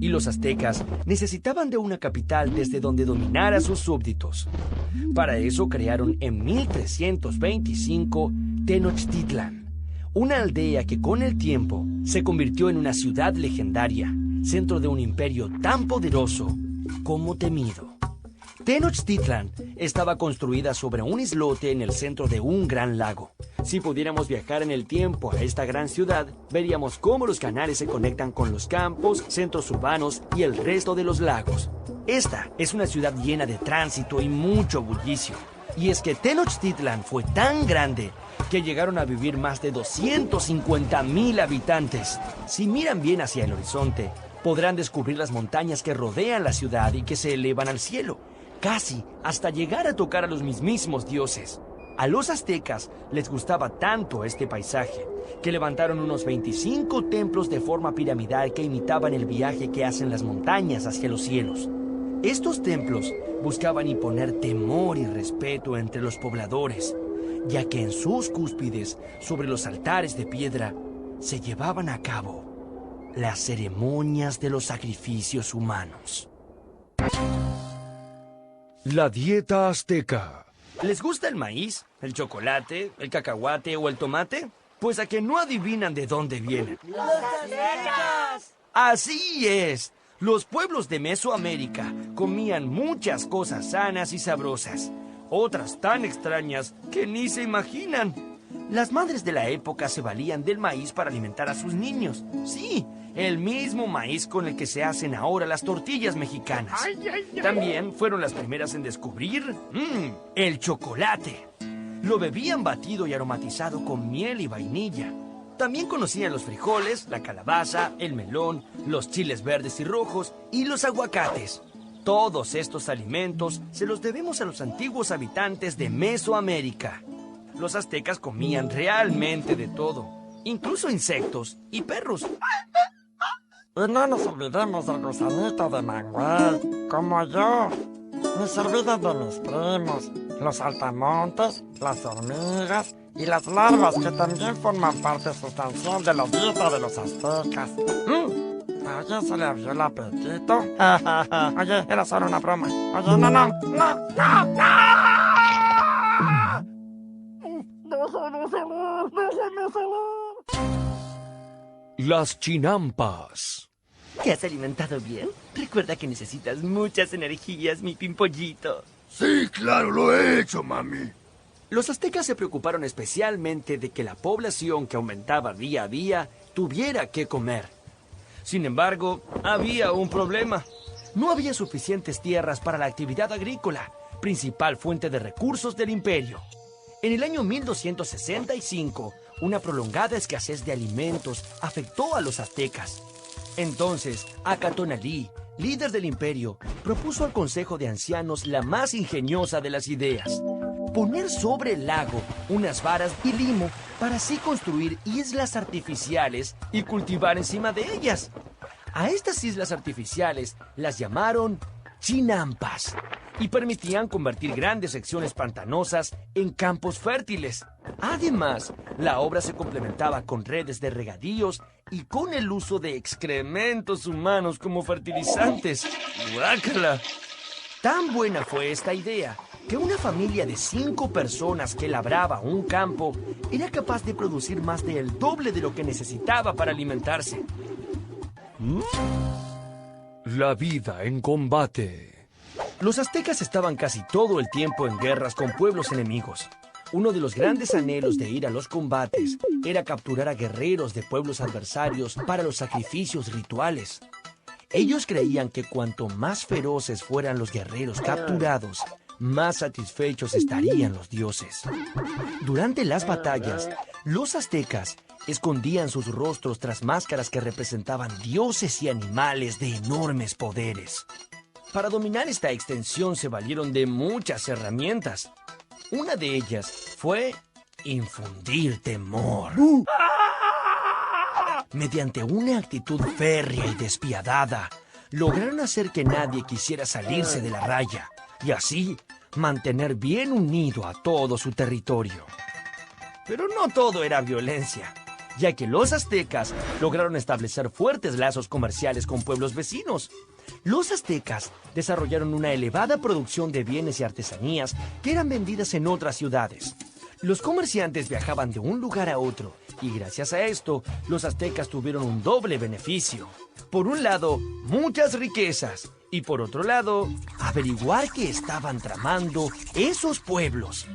y los aztecas necesitaban de una capital desde donde dominar a sus súbditos. Para eso crearon en 1325 Tenochtitlan, una aldea que con el tiempo se convirtió en una ciudad legendaria, centro de un imperio tan poderoso como temido. Tenochtitlan estaba construida sobre un islote en el centro de un gran lago. Si pudiéramos viajar en el tiempo a esta gran ciudad, veríamos cómo los canales se conectan con los campos, centros urbanos y el resto de los lagos. Esta es una ciudad llena de tránsito y mucho bullicio. Y es que Tenochtitlan fue tan grande que llegaron a vivir más de 250,000 habitantes. Si miran bien hacia el horizonte, podrán descubrir las montañas que rodean la ciudad y que se elevan al cielo, casi hasta llegar a tocar a los mismísimos dioses. A los aztecas les gustaba tanto este paisaje que levantaron unos 25 templos de forma piramidal que imitaban el viaje que hacen las montañas hacia los cielos. Estos templos buscaban imponer temor y respeto entre los pobladores, ya que en sus cúspides, sobre los altares de piedra, se llevaban a cabo las ceremonias de los sacrificios humanos. La dieta azteca. ¿Les gusta el maíz, el chocolate, el cacahuate o el tomate? Pues a que no adivinan de dónde vienen. ¡Los aztecas! Así es. Los pueblos de Mesoamérica comían muchas cosas sanas y sabrosas, otras tan extrañas que ni se imaginan. Las madres de la época se valían del maíz para alimentar a sus niños. Sí, el mismo maíz con el que se hacen ahora las tortillas mexicanas. También fueron las primeras en descubrir el chocolate. Lo bebían batido y aromatizado con miel y vainilla. También conocían los frijoles, la calabaza, el melón, los chiles verdes y rojos y los aguacates. Todos estos alimentos se los debemos a los antiguos habitantes de Mesoamérica. Los aztecas comían realmente de todo, incluso insectos y perros. Y no nos olvidemos del gusanito de Manuel, como yo. Ni se olviden de mis primos, los saltamontes, las hormigas y las larvas que también forman parte sustancial de la dieta de los aztecas. ¿A alguien se le abrió el apetito? Oye, era solo una broma. Oye, no. ¡Déjame salir! Las chinampas. ¿Te has alimentado bien? Recuerda que necesitas muchas energías, mi pimpollito. Sí, claro, lo he hecho, mami. Los aztecas se preocuparon especialmente de que la población que aumentaba día a día tuviera que comer. Sin embargo, había un problema. No había suficientes tierras para la actividad agrícola, principal fuente de recursos del imperio. En el año 1265, una prolongada escasez de alimentos afectó a los aztecas. Entonces, Acatonalí, líder del imperio, propuso al Consejo de Ancianos la más ingeniosa de las ideas: poner sobre el lago unas varas y limo para así construir islas artificiales y cultivar encima de ellas. A estas islas artificiales las llamaron chinampas y permitían convertir grandes secciones pantanosas en campos fértiles. Además, la obra se complementaba con redes de regadíos y con el uso de excrementos humanos como fertilizantes. ¡Guácala! Tan buena fue esta idea que una familia de 5 personas que labraba un campo era capaz de producir más del doble de lo que necesitaba para alimentarse. La vida en combate. Los aztecas estaban casi todo el tiempo en guerras con pueblos enemigos. Uno de los grandes anhelos de ir a los combates era capturar a guerreros de pueblos adversarios para los sacrificios rituales. Ellos creían que cuanto más feroces fueran los guerreros capturados, más satisfechos estarían los dioses. Durante las batallas, los aztecas escondían sus rostros tras máscaras que representaban dioses y animales de enormes poderes. Para dominar esta extensión se valieron de muchas herramientas. Una de ellas fue infundir temor. Mediante una actitud férrea y despiadada, lograron hacer que nadie quisiera salirse de la raya y así mantener bien unido a todo su territorio. Pero no todo era violencia. ya que los aztecas lograron establecer fuertes lazos comerciales con pueblos vecinos. Los aztecas desarrollaron una elevada producción de bienes y artesanías que eran vendidas en otras ciudades. Los comerciantes viajaban de un lugar a otro y gracias a esto, los aztecas tuvieron un doble beneficio. Por un lado, muchas riquezas y por otro lado, averiguar qué estaban tramando esos pueblos.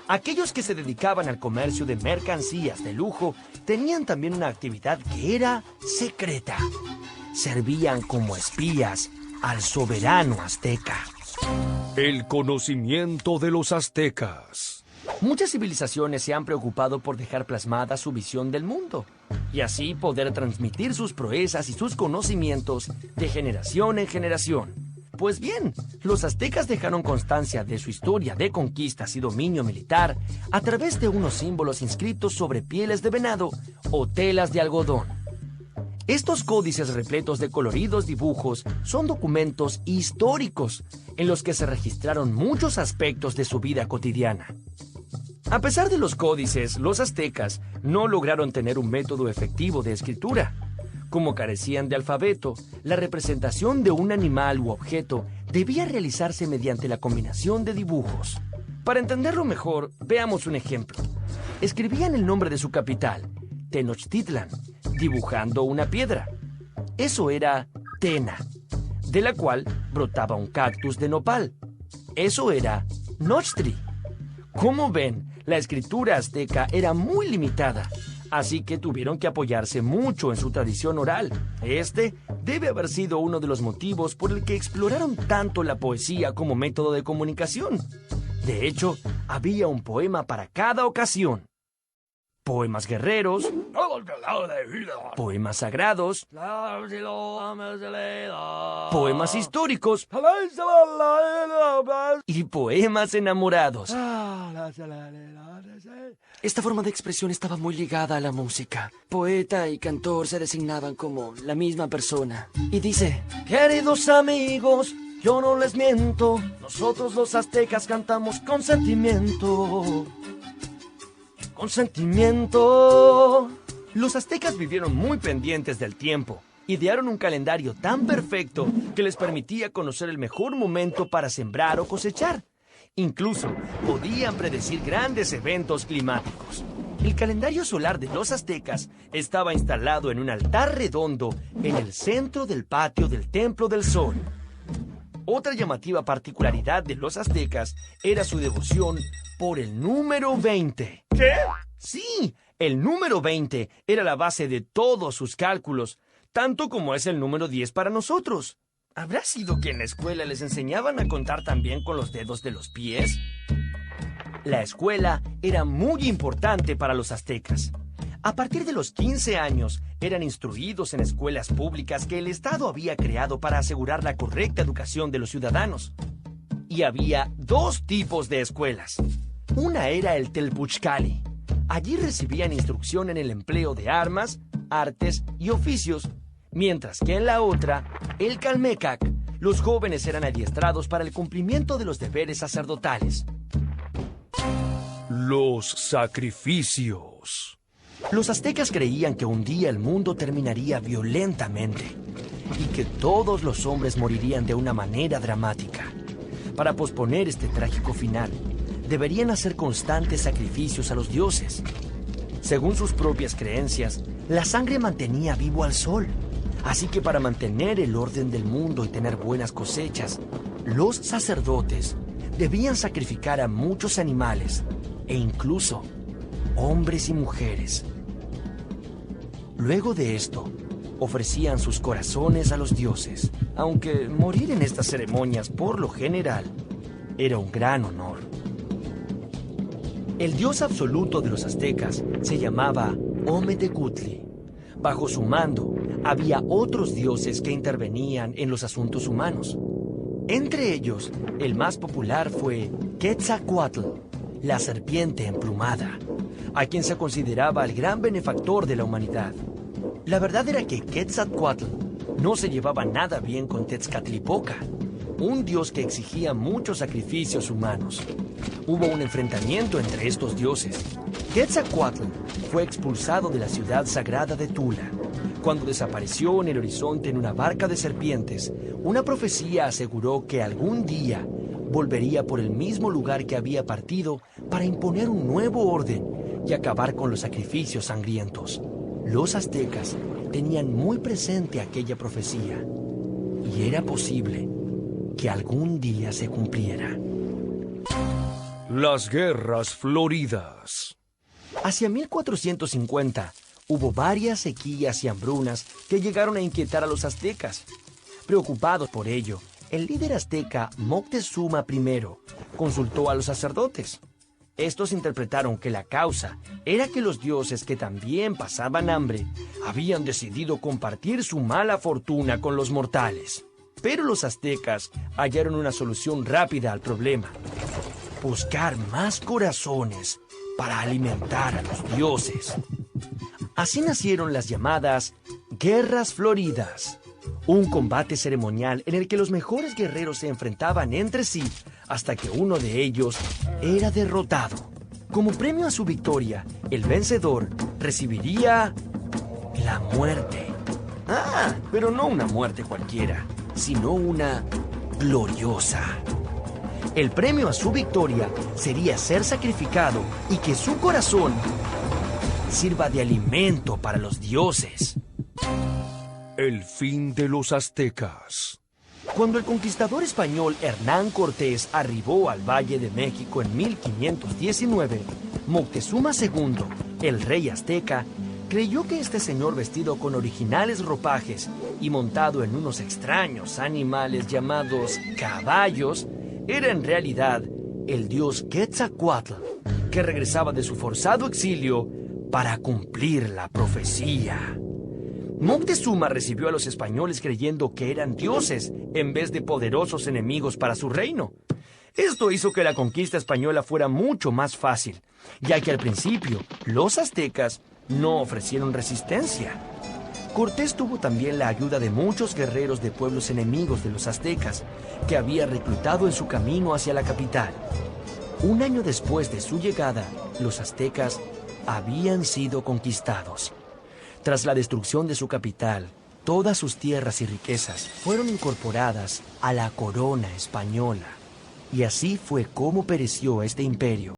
Aquellos que se dedicaban al comercio de mercancías de lujo tenían también una actividad que era secreta. Servían como espías al soberano azteca. El conocimiento de los aztecas. Muchas civilizaciones se han preocupado por dejar plasmada su visión del mundo y así poder transmitir sus proezas y sus conocimientos de generación en generación. Pues bien, los aztecas dejaron constancia de su historia de conquistas y dominio militar a través de unos símbolos inscritos sobre pieles de venado o telas de algodón. Estos códices repletos de coloridos dibujos son documentos históricos en los que se registraron muchos aspectos de su vida cotidiana. A pesar de los códices, los aztecas no lograron tener un método efectivo de escritura. Como carecían de alfabeto, la representación de un animal u objeto debía realizarse mediante la combinación de dibujos. Para entenderlo mejor, veamos un ejemplo. Escribían el nombre de su capital, Tenochtitlan, dibujando una piedra. Eso era Tena, de la cual brotaba un cactus de nopal. Eso era Nochtri. Como ven, la escritura azteca era muy limitada, así que tuvieron que apoyarse mucho en su tradición oral. Este debe haber sido uno de los motivos por el que exploraron tanto la poesía como método de comunicación. De hecho, había un poema para cada ocasión. Poemas guerreros, poemas sagrados, poemas históricos y poemas enamorados. Esta forma de expresión estaba muy ligada a la música. Poeta y cantor se designaban como la misma persona. Y dice: queridos amigos, yo no les miento, nosotros los aztecas cantamos con sentimiento. Con sentimiento. Los aztecas vivieron muy pendientes del tiempo. Idearon un calendario tan perfecto que les permitía conocer el mejor momento para sembrar o cosechar. Incluso podían predecir grandes eventos climáticos. El calendario solar de los aztecas estaba instalado en un altar redondo en el centro del patio del Templo del Sol. Otra llamativa particularidad de los aztecas era su devoción por el número 20. ¿Qué? Sí, el número 20 era la base de todos sus cálculos, tanto como es el número 10 para nosotros. ¿Habrá sido que en la escuela les enseñaban a contar también con los dedos de los pies? La escuela era muy importante para los aztecas. A partir de los 15 años, eran instruidos en escuelas públicas que el Estado había creado para asegurar la correcta educación de los ciudadanos. Y había dos tipos de escuelas. Una era el Telpuchcali. Allí recibían instrucción en el empleo de armas, artes y oficios, mientras que en la otra, el Calmecac, los jóvenes eran adiestrados para el cumplimiento de los deberes sacerdotales. Los sacrificios. Los aztecas creían que un día el mundo terminaría violentamente y que todos los hombres morirían de una manera dramática. Para posponer este trágico final, deberían hacer constantes sacrificios a los dioses. Según sus propias creencias, la sangre mantenía vivo al sol. Así que para mantener el orden del mundo y tener buenas cosechas, los sacerdotes debían sacrificar a muchos animales e incluso hombres y mujeres. Luego de esto, ofrecían sus corazones a los dioses, aunque morir en estas ceremonias por lo general era un gran honor. El dios absoluto de los aztecas se llamaba Ometecutli. Bajo su mando había otros dioses que intervenían en los asuntos humanos. Entre ellos, el más popular fue Quetzalcóatl, la serpiente emplumada, a quien se consideraba el gran benefactor de la humanidad. La verdad era que Quetzalcóatl no se llevaba nada bien con Tezcatlipoca, un dios que exigía muchos sacrificios humanos. Hubo un enfrentamiento entre estos dioses. Quetzalcóatl fue expulsado de la ciudad sagrada de Tula. Cuando desapareció en el horizonte en una barca de serpientes, una profecía aseguró que algún día volvería por el mismo lugar que había partido para imponer un nuevo orden y acabar con los sacrificios sangrientos. Los aztecas tenían muy presente aquella profecía y era posible que algún día se cumpliera. Las guerras floridas. Hacia 1450 hubo varias sequías y hambrunas que llegaron a inquietar a los aztecas. Preocupados por ello, el líder azteca Moctezuma I consultó a los sacerdotes. Estos interpretaron que la causa era que los dioses, que también pasaban hambre, habían decidido compartir su mala fortuna con los mortales. Pero los aztecas hallaron una solución rápida al problema: buscar más corazones para alimentar a los dioses. Así nacieron las llamadas Guerras Floridas, un combate ceremonial en el que los mejores guerreros se enfrentaban entre sí hasta que uno de ellos era derrotado. Como premio a su victoria, el vencedor recibiría la muerte. Pero no una muerte cualquiera, sino una gloriosa. El premio a su victoria sería ser sacrificado y que su corazón sirva de alimento para los dioses. El fin de los aztecas. Cuando el conquistador español Hernán Cortés arribó al Valle de México en 1519, Moctezuma II, el rey azteca, creyó que este señor, vestido con originales ropajes y montado en unos extraños animales llamados caballos, era en realidad el dios Quetzalcóatl, que regresaba de su forzado exilio para cumplir la profecía. Moctezuma recibió a los españoles creyendo que eran dioses en vez de poderosos enemigos para su reino. Esto hizo que la conquista española fuera mucho más fácil, ya que al principio los aztecas no ofrecieron resistencia. Cortés tuvo también la ayuda de muchos guerreros de pueblos enemigos de los aztecas, que había reclutado en su camino hacia la capital. Un año después de su llegada, los aztecas habían sido conquistados. Tras la destrucción de su capital, todas sus tierras y riquezas fueron incorporadas a la corona española. Y así fue como pereció este imperio.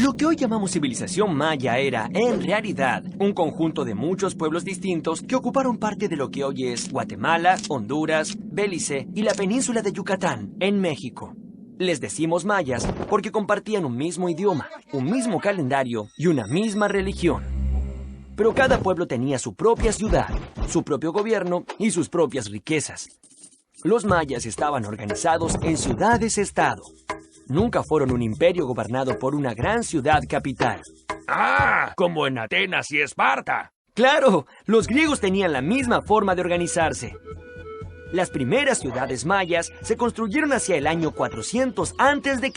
Lo que hoy llamamos civilización maya era, en realidad, un conjunto de muchos pueblos distintos que ocuparon parte de lo que hoy es Guatemala, Honduras, Belice y la península de Yucatán, en México. Les decimos mayas porque compartían un mismo idioma, un mismo calendario y una misma religión. Pero cada pueblo tenía su propia ciudad, su propio gobierno y sus propias riquezas. Los mayas estaban organizados en ciudades-estado. Nunca fueron un imperio gobernado por una gran ciudad capital. Como en Atenas y Esparta. ¡Claro! Los griegos tenían la misma forma de organizarse. Las primeras ciudades mayas se construyeron hacia el año 400 a.C.,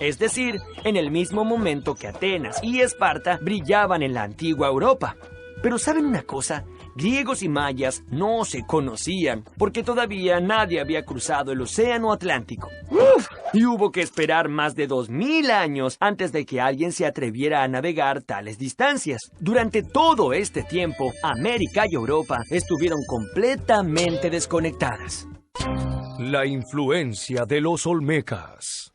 es decir, en el mismo momento que Atenas y Esparta brillaban en la antigua Europa. Pero ¿saben una cosa? Griegos y mayas no se conocían, porque todavía nadie había cruzado el océano Atlántico. Y hubo que esperar más de 2000 años antes de que alguien se atreviera a navegar tales distancias. Durante todo este tiempo, América y Europa estuvieron completamente desconectadas. La influencia de los olmecas.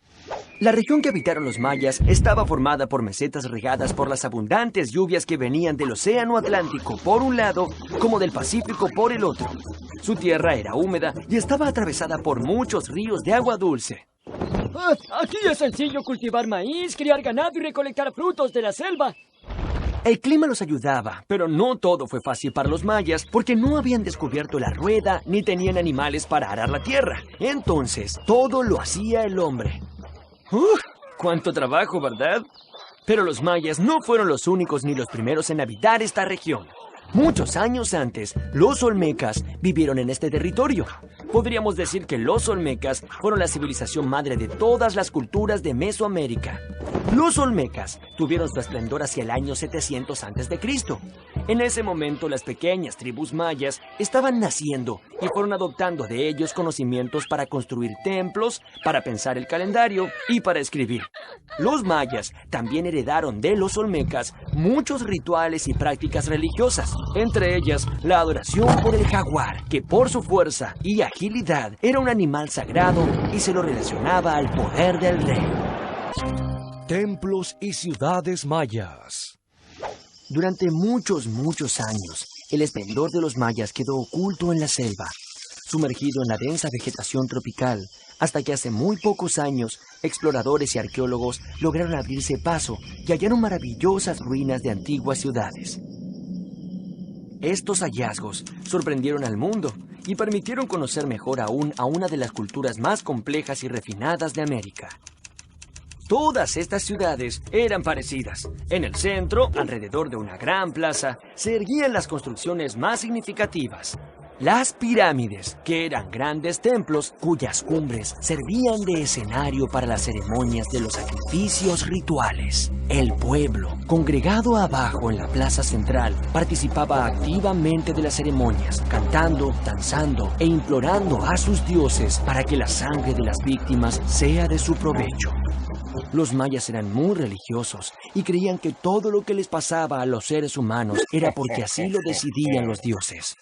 La región que habitaron los mayas estaba formada por mesetas regadas por las abundantes lluvias que venían del océano Atlántico por un lado, como del Pacífico por el otro. Su tierra era húmeda y estaba atravesada por muchos ríos de agua dulce. Aquí es sencillo cultivar maíz, criar ganado y recolectar frutos de la selva. El clima los ayudaba, pero no todo fue fácil para los mayas porque no habían descubierto la rueda ni tenían animales para arar la tierra. Entonces, todo lo hacía el hombre. ¡Cuánto trabajo, ¿verdad? Pero los mayas no fueron los únicos ni los primeros en habitar esta región. Muchos años antes, los olmecas vivieron en este territorio. Podríamos decir que los olmecas fueron la civilización madre de todas las culturas de Mesoamérica. Los olmecas tuvieron su esplendor hacia el año 700 a.C. En ese momento, las pequeñas tribus mayas estaban naciendo y fueron adoptando de ellos conocimientos para construir templos, para pensar el calendario y para escribir. Los mayas también heredaron de los olmecas muchos rituales y prácticas religiosas, entre ellas la adoración por el jaguar, que por su fuerza y agilidad era un animal sagrado y se lo relacionaba al poder del rey. Templos y ciudades mayas. Durante muchos años, el esplendor de los mayas quedó oculto en la selva, sumergido en la densa vegetación tropical, hasta que hace muy pocos años, exploradores y arqueólogos lograron abrirse paso y hallaron maravillosas ruinas de antiguas ciudades. Estos hallazgos sorprendieron al mundo y permitieron conocer mejor aún a una de las culturas más complejas y refinadas de América. Todas estas ciudades eran parecidas. En el centro, alrededor de una gran plaza, se erguían las construcciones más significativas. Las pirámides, que eran grandes templos cuyas cumbres servían de escenario para las ceremonias de los sacrificios rituales. El pueblo, congregado abajo en la plaza central, participaba activamente de las ceremonias, cantando, danzando e implorando a sus dioses para que la sangre de las víctimas sea de su provecho. Los mayas eran muy religiosos y creían que todo lo que les pasaba a los seres humanos era porque así lo decidían los dioses.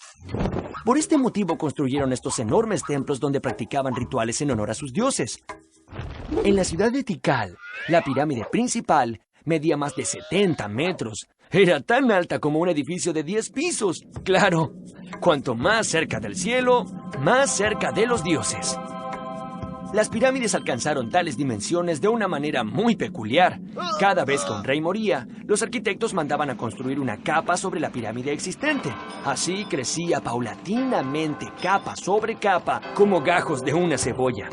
Por este motivo construyeron estos enormes templos donde practicaban rituales en honor a sus dioses. En la ciudad de Tikal, la pirámide principal medía más de 70 metros. Era tan alta como un edificio de 10 pisos. Claro, cuanto más cerca del cielo, más cerca de los dioses. Las pirámides alcanzaron tales dimensiones de una manera muy peculiar. Cada vez que un rey moría, los arquitectos mandaban a construir una capa sobre la pirámide existente. Así crecía paulatinamente, capa sobre capa, como gajos de una cebolla.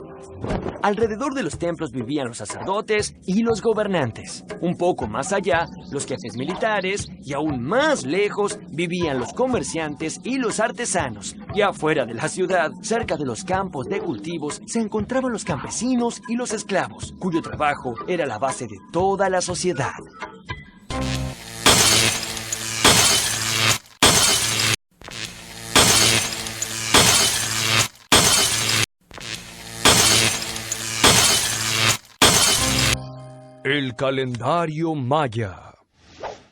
Alrededor de los templos vivían los sacerdotes y los gobernantes. Un poco más allá, los jefes militares, y aún más lejos, vivían los comerciantes y los artesanos. Y afuera de la ciudad, cerca de los campos de cultivos, se encontraban los campesinos y los esclavos, cuyo trabajo era la base de toda la sociedad. El calendario maya.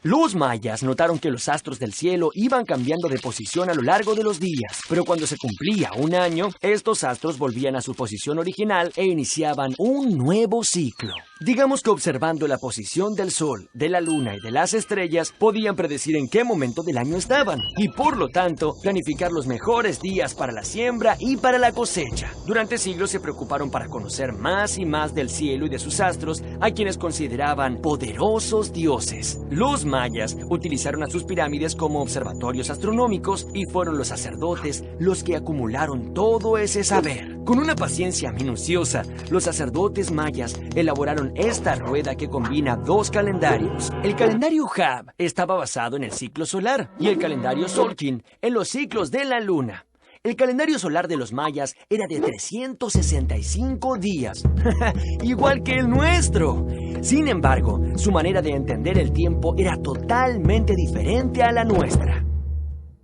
Los mayas notaron que los astros del cielo iban cambiando de posición a lo largo de los días, pero cuando se cumplía un año, estos astros volvían a su posición original e iniciaban un nuevo ciclo. Digamos que observando la posición del sol, de la luna y de las estrellas, podían predecir en qué momento del año estaban, y por lo tanto, planificar los mejores días para la siembra y para la cosecha. Durante siglos se preocuparon para conocer más y más del cielo y de sus astros, a quienes consideraban poderosos dioses. Los mayas utilizaron a sus pirámides como observatorios astronómicos y fueron los sacerdotes los que acumularon todo ese saber. Con una paciencia minuciosa, los sacerdotes mayas elaboraron esta rueda que combina dos calendarios. El calendario Hab estaba basado en el ciclo solar y el calendario Solkin en los ciclos de la luna. El calendario solar de los mayas era de 365 días, igual que el nuestro. Sin embargo, su manera de entender el tiempo era totalmente diferente a la nuestra.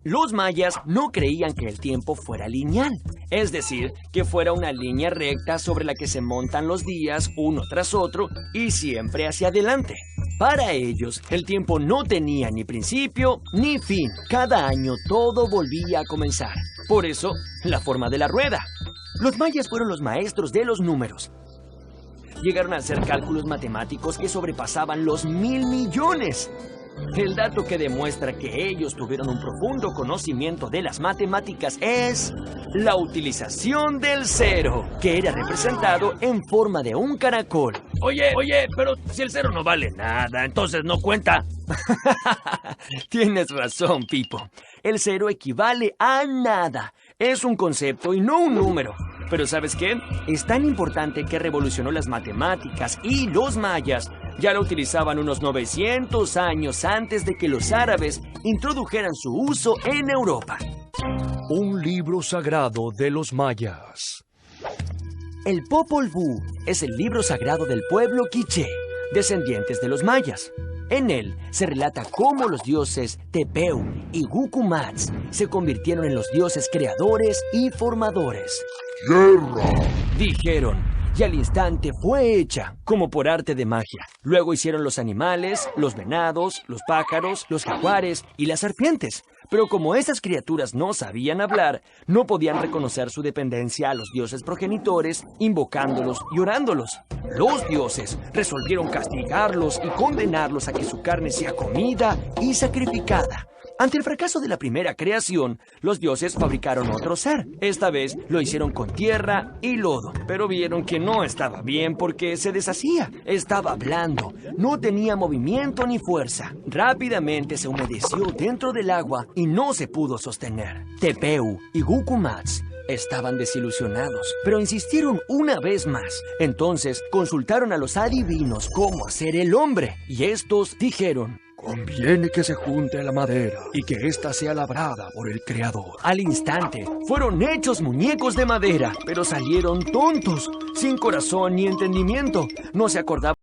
Los mayas no creían que el tiempo fuera lineal, es decir, que fuera una línea recta sobre la que se montan los días uno tras otro y siempre hacia adelante. Para ellos, el tiempo no tenía ni principio ni fin. Cada año todo volvía a comenzar. Por eso, la forma de la rueda. Los mayas fueron los maestros de los números. Llegaron a hacer cálculos matemáticos que sobrepasaban los 1,000 millones. El dato que demuestra que ellos tuvieron un profundo conocimiento de las matemáticas es la utilización del cero, que era representado en forma de un caracol. Oye, pero si el cero no vale nada, entonces no cuenta. Tienes razón, Pipo. El cero equivale a nada. Es un concepto y no un número. Pero ¿sabes qué? Es tan importante que revolucionó las matemáticas y los mayas Ya lo utilizaban unos 900 años antes de que los árabes introdujeran su uso en Europa. Un libro sagrado de los mayas. El Popol Vuh es el libro sagrado del pueblo quiché, descendientes de los mayas. En él se relata cómo los dioses Tepeu y Gucumatz se convirtieron en los dioses creadores y formadores. ¡Guerra! Dijeron, y al instante fue hecha, como por arte de magia. Luego hicieron los animales, los venados, los pájaros, los jaguares y las serpientes. Pero como esas criaturas no sabían hablar, no podían reconocer su dependencia a los dioses progenitores, invocándolos y orándolos. Los dioses resolvieron castigarlos y condenarlos a que su carne sea comida y sacrificada. Ante el fracaso de la primera creación, los dioses fabricaron otro ser. Esta vez lo hicieron con tierra y lodo, pero vieron que no estaba bien porque se deshacía. Estaba blando, no tenía movimiento ni fuerza. Rápidamente se humedeció dentro del agua y no se pudo sostener. Tepeu y Gucumatz estaban desilusionados, pero insistieron una vez más. Entonces consultaron a los adivinos cómo hacer el hombre, y estos dijeron: Conviene que se junte la madera y que ésta sea labrada por el Creador. Al instante, fueron hechos muñecos de madera, pero salieron tontos, sin corazón ni entendimiento. No se acordaban